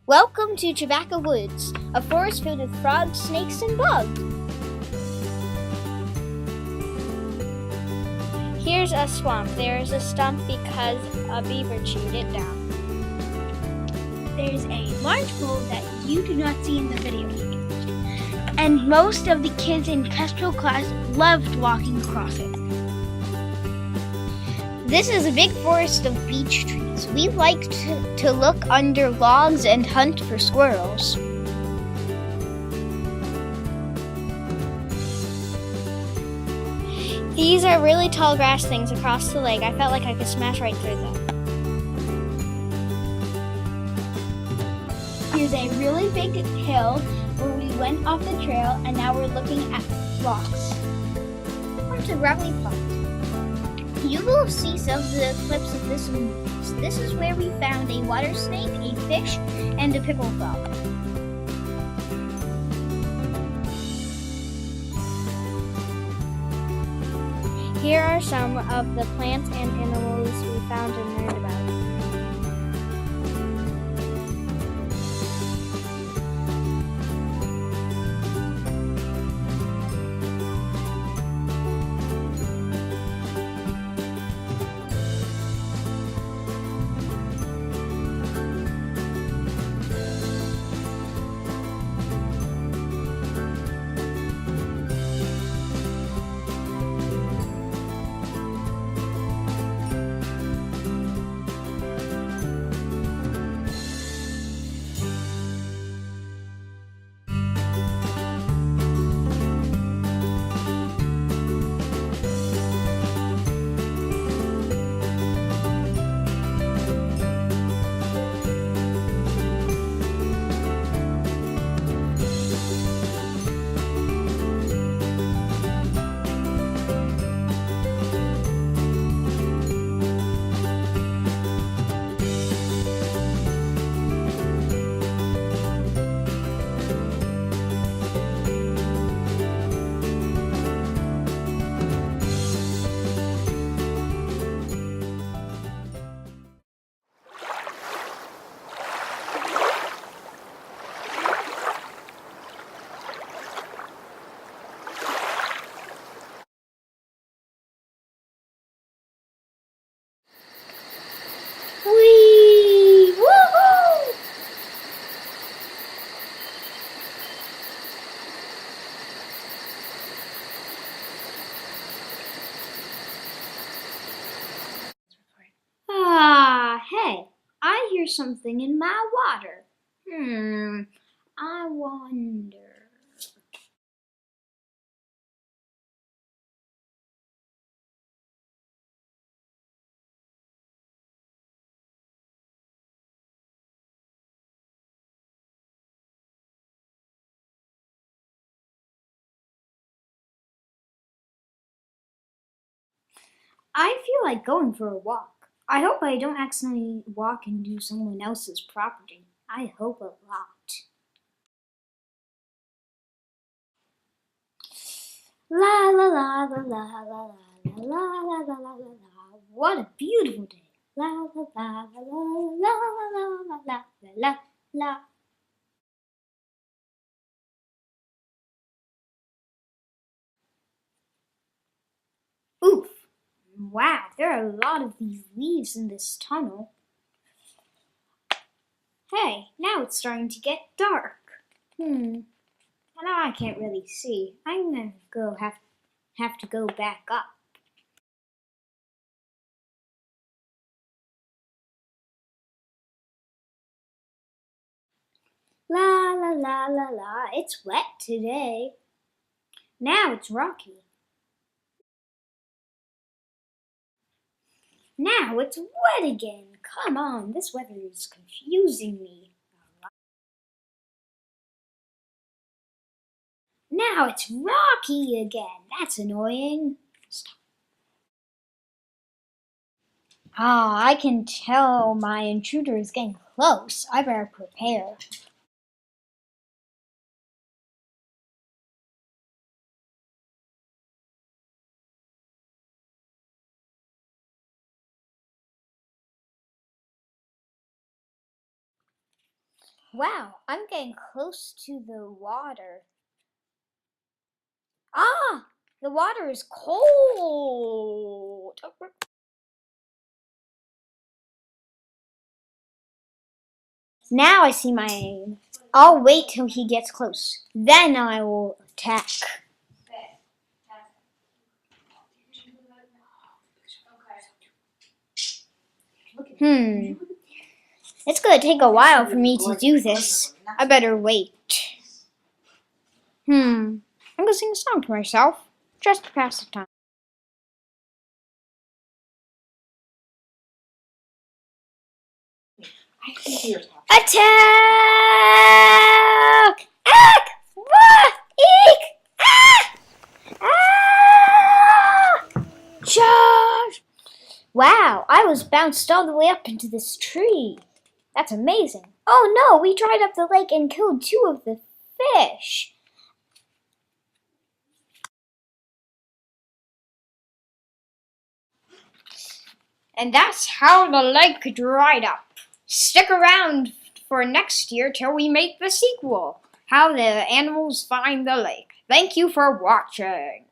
Welcome to Tobacco Woods, a forest filled with frogs, snakes, and bugs. Here's a swamp. There is a stump because a beaver chewed it down. There's a large bowl that you do not see in the video. And most of the kids in Kestrel class loved walking across it. This is a big forest of beech trees. We like to look under logs and hunt for squirrels. These are really tall grass things across the lake. I felt like I could smash right through them. Here's a really big hill where we went off the trail and now we're looking at rocks. Onto gravelly plot. You will see some of the clips of this in the movies. This is where we found a water snake, a fish, and a pickle frog. Here are some of the plants and animals we found and learned about. Whee! Woohoo! Hey, I hear something in my water. I wonder. I feel like going for a walk. I hope I don't accidentally walk into someone else's property. I hope a lot. La la la la la la la la la la la la. What a beautiful day. La la la la la la la la la la la. Oof. Wow, there are a lot of these leaves in this tunnel. Hey, now it's starting to get dark. Now I can't really see. I'm gonna have to go back up. La la la la la, it's wet today. Now it's rocky. Now it's wet again. Come on, this weather is confusing me. Now it's rocky again. That's annoying. Stop. I can tell my intruder is getting close. I better prepare. Wow, I'm getting close to the water. Ah, the water is cold. Now I see my aim. I'll wait till he gets close. Then I will attack. It's gonna take a while for me to do this. I better wait. I'm gonna sing a song to myself, just to pass the time. Attack! Ack! Wah! Eek! Ah! Ah! Charge! Wow, I was bounced all the way up into this tree. That's amazing. Oh no, we dried up the lake and killed 2 of the fish. And that's how the lake dried up. Stick around for next year till we make the sequel, How the Animals Find the Lake. Thank you for watching.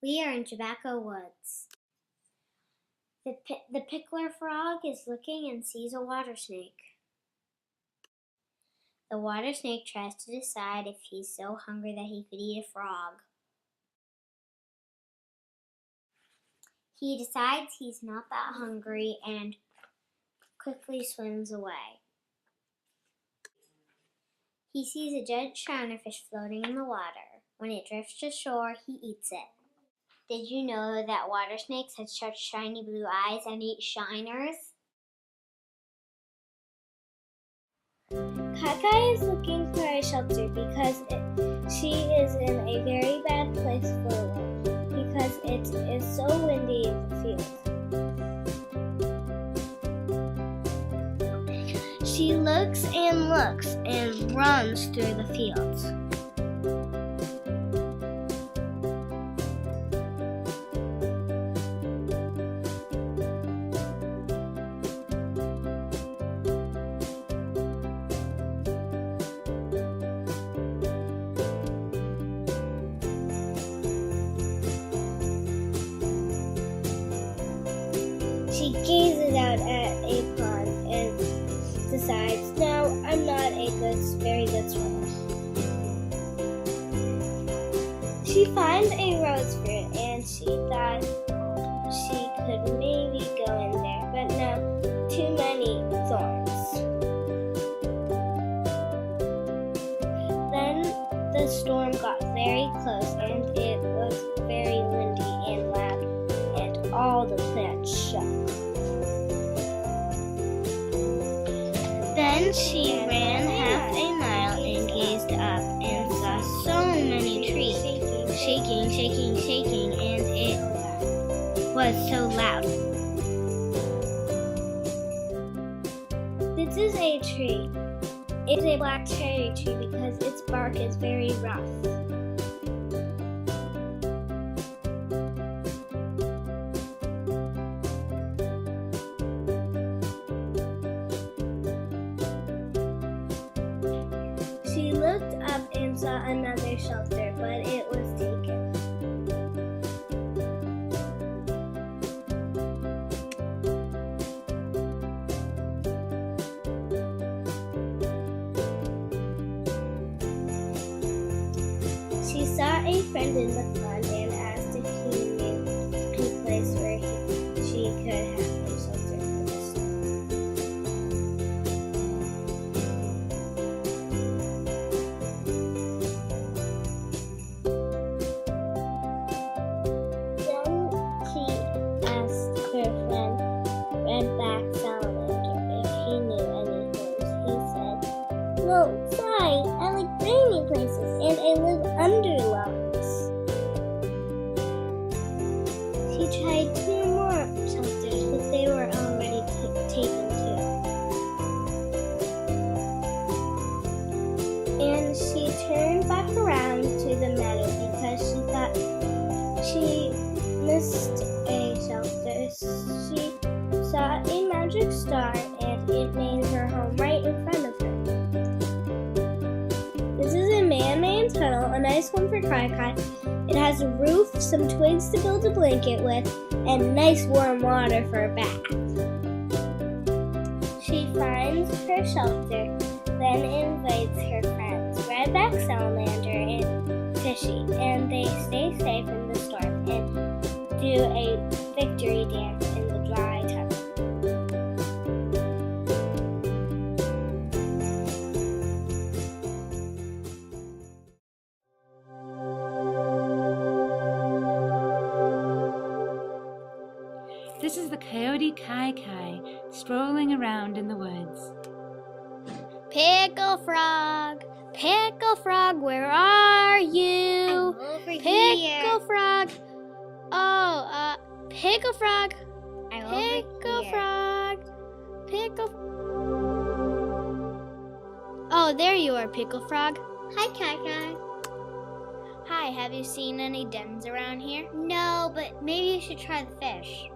We are in Tobacco Woods. The pickler frog is looking and sees a water snake. The water snake tries to decide if he's so hungry that he could eat a frog. He decides he's not that hungry and quickly swims away. He sees a giant shiner-fish floating in the water. When it drifts to shore, he eats it. Did you know that water snakes have such shiny blue eyes and eat shiners? Kai is looking for a shelter because she is in a very bad place for a while because it is so windy in the field. She looks and runs through the fields. She gazes out at a pond and decides, no, I'm not a very good swimmer. She finds a rose fruit and she thought she could maybe go in there, but no, too many thorns. Then the storm got very close and it was very windy and loud and all the plants shook. Then she ran half a mile and gazed up and saw so many trees shaking, and it was so loud. This is a tree. It's a black cherry tree because its bark is very rough. She looked up and saw another shelter, but it was taken. She saw a friend in the pond and asked if he knew a place where she could have a shelter for the storm. Then she asked her friend, Redback Salamander, if he knew any homes. He said, "No, sorry, I like rainy places and I live under logs." She tried 2 more shelters, but they were already taken too. And she turned back around to the meadow because she thought she missed a shelter. She saw a magic star and it made her home right in front of her. This is a man-made tunnel, a nice one for Kai. It has a roof, some twigs to build a blanket with, and nice warm water for a bath. She finds her shelter, then invites her friends, Redback Salamander and Fishy, and they stay safe in the storm and do a victory dance in the dry tunnel. This is the Coyote Kai strolling around in the woods. Pickle Frog, where are you? I'm over Pickle here. Frog. Oh, Pickle Frog. I'm Pickle over here. Frog. Pickle. Oh, there you are, Pickle Frog. Hi, Kai. Hi, have you seen any dens around here? No, but maybe you should try the fish.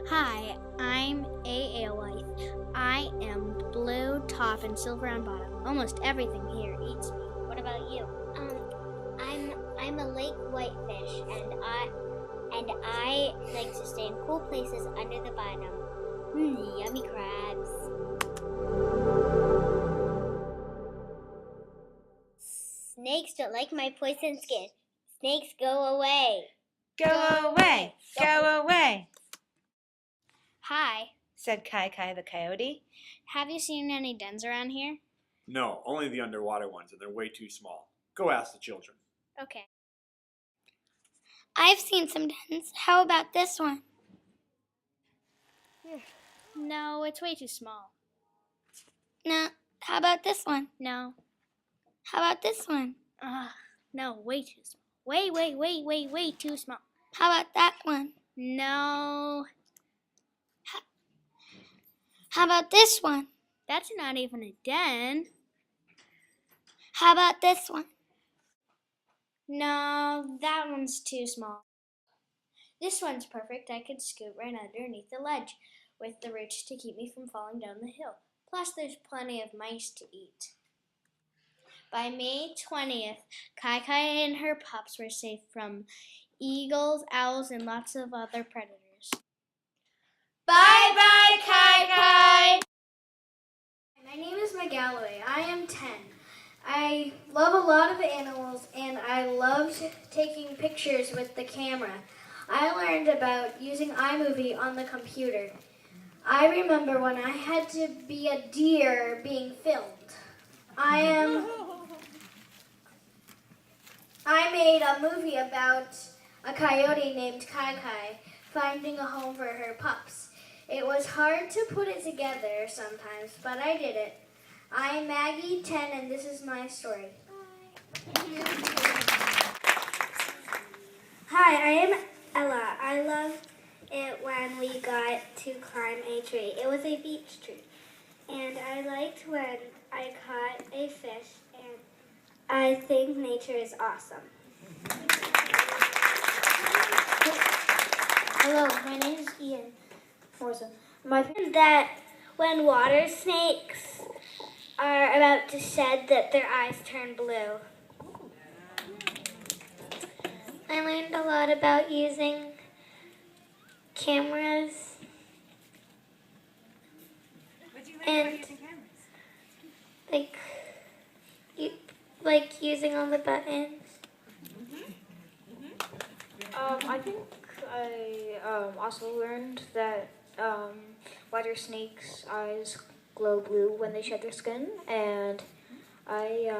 Hi, I'm a alewife. I am blue top and silver on bottom. Almost everything here eats me. What about you? I'm a lake whitefish, and I like to stay in cool places under the bottom. Yummy crabs. Snakes don't like my poison skin. Snakes, go away. Go away! Go away! Hi, Said Kai the Coyote. have you seen any dens around here? No, only the underwater ones, and they're way too small. Go ask the children. Okay. I've seen some dens. How about this one? No, it's way too small. No, how about this one? No. How about this one? No, way too small. Way too small. How about that one? No. How about this one? That's not even a den. How about this one? No, that one's too small. This one's perfect. I could scoot right underneath the ledge with the roots to keep me from falling down the hill. Plus, there's plenty of mice to eat. By May 20th, Kai Kai and her pups were safe from eagles, owls, and lots of other predators. Bye-bye, Kai Kai! My name is McGalloway. I am 10. I love a lot of animals, and I loved taking pictures with the camera. I learned about using iMovie on the computer. I remember when I had to be a deer being filmed. I made a movie about a coyote named Kai Kai finding a home for her pups. It was hard to put it together sometimes, but I did it. I'm Maggie, 10, and this is my story. Hi, I am Ella. I loved it when we got to climb a tree. It was a beech tree. And I liked when I caught a fish, and I think nature is awesome. Hello, my name is Ian Forza. My friend that when water snakes are about to shed, that their eyes turn blue. I learned a lot about using cameras. And like using all the buttons. I think I also learned that water snakes' eyes glow blue when they shed their skin, and I